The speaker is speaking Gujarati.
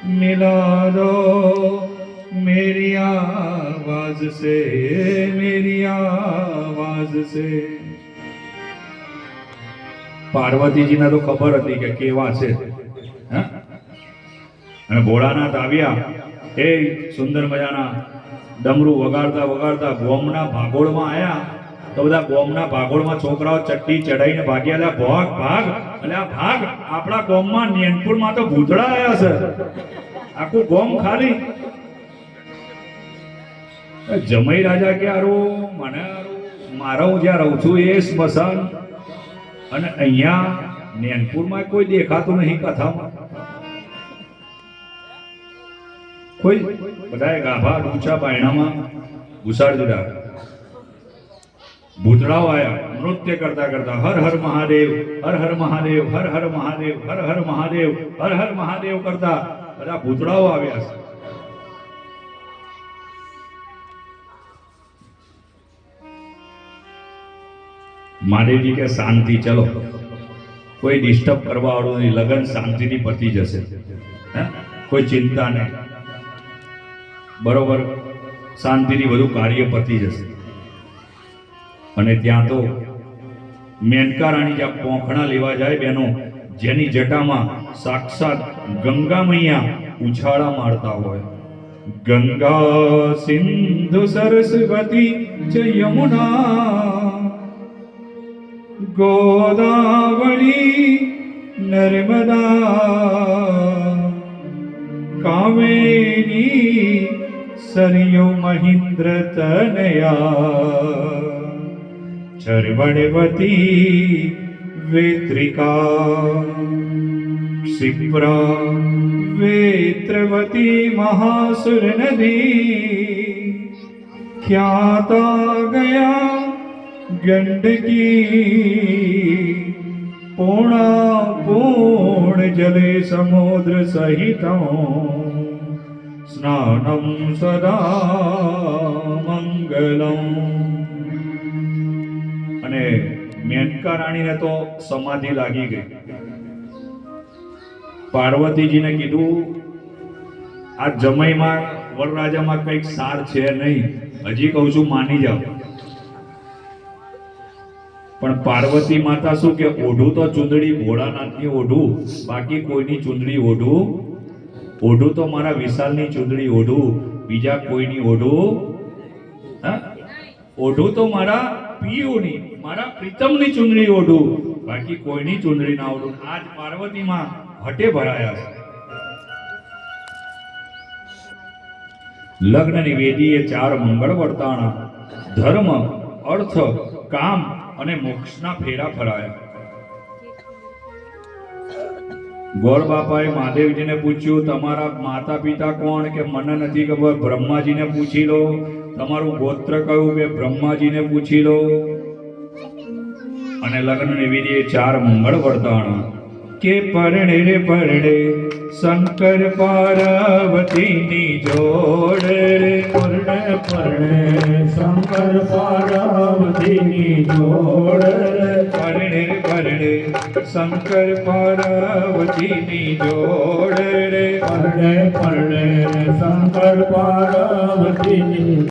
मिला दो मेरी आवाज से, मेरी आवाज से। પાર્વતીજીને તો ખબર હતી કે કેવા છે, અને ભોળાનાથ આવ્યા એ સુંદર મજાના ડમરું વગાડતા વગાડતા ગોમના ભાગોળમાં આવ્યા તો બધા ગોમના ભાગોળમાં છોકરાઓ ચટ્ટી ચડાઈને ભાગ્યા. ભાગ ભાગ એટલે આ ભાગ આપણા ગોમમાં નેનપુરમાં તો ભૂતળા આવ્યા છે, આખું ગોમ ખાલી. જમઈ રાજા કે આરું મને મારો હું જ્યાં રહું છું એ સ્મશાન, અને અહીંયા નેનપુરમાં કોઈ દેખાતું નહીં કથામાં. કોઈ બધાએ ગાભા ઊંચા બાયણામાં ઘુસાડી દીધા. ભૂતળાઓ આવ્યા નૃત્ય કરતા કરતા હર હર મહાદેવ, હર હર મહાદેવ, હર હર મહાદેવ, હર હર મહાદેવ, હર હર મહાદેવ કરતા બધા ભૂતળાઓ આવ્યા છે. મહાદેવજી કે શાંતિ, ચલો કોઈ ડિસ્ટર્બ કરવા વાળું નહીં, લગન શાંતિથી પતી જશે, કોઈ ચિંતા નહીં, બરોબર શાંતિથી બધું કાર્ય પતી જશે. અને ત્યાં તો મેનકા રાણી જ્યાં પોંખણા લેવા જાય બેનો, જેની જટામાં સાક્ષાત ગંગા મૈયા ઉછાળા મારતા હોય. ગંગા સિંધુ સરસ્વતી ચ યમુના ગોદાવરી નર્મદા કાવેરી સરયુ મહિન્દ્ર તનયા ચર્વણવતી વેત્રિકા ક્ષિપ્રા વેત્રવતી મહાસુર નદી ખ્યાતા ગયા ગંડકી પૂર્ણા પૂર્ણ જલે સમુદ્ર સહિતં સ્નાનમ સદા મંગલમ. અને મેનકા રાણીને તો સમાધિ લાગી ગઈ. પાર્વતીજીને કીધું આ જમઈમાં વરરાજામાં કંઈક સાર છે નહીં, હજી કહું છું માની જાઓ. પણ પાર્વતી માતા શું કે ઓઢું તો ચૂંદડી ભોળાનાથની ઓઢું, બાકી કોઈની ચૂંદડી ઓઢું, ઓઢું તો મારા વિશાલની ચૂંદડી ઓઢું, બીજા કોઈની ઓઢું, ઓઢું તો મારા પિયુની, મારા પ્રીતમની ચૂંદડી ઓઢું, બાકી કોઈની ચૂંદડી ના ઓઢું. આજ પાર્વતીમાં હટે ભરાયા છે. લગ્નની વેદીએ 4 મંગળ વર્તાણા, ધર્મ અર્થ કામ અને મોક્ષના ફેરા ફરાયા. ગોળ બાપાએ મહાદેવજીને પૂછ્યું તમારા માતા પિતા કોણ? કે મને નથી ખબર, બ્રહ્માજીને પૂછી લો. તમારું ગોત્ર કયું? કે બ્રહ્માજીને પૂછી લો. અને લગ્નની વિધિએ 4 મંગળ વર્તાણા કે પરણે રે પરણે શંકર પાર્વતીની જોડ રે, પરણે પરણે શંકર પાર્વતીની જોડ રે, પરણે રે પરણે શંકર પાર્વતીની જોડ રે, પરણે પરણે શંકર પાર્વતીની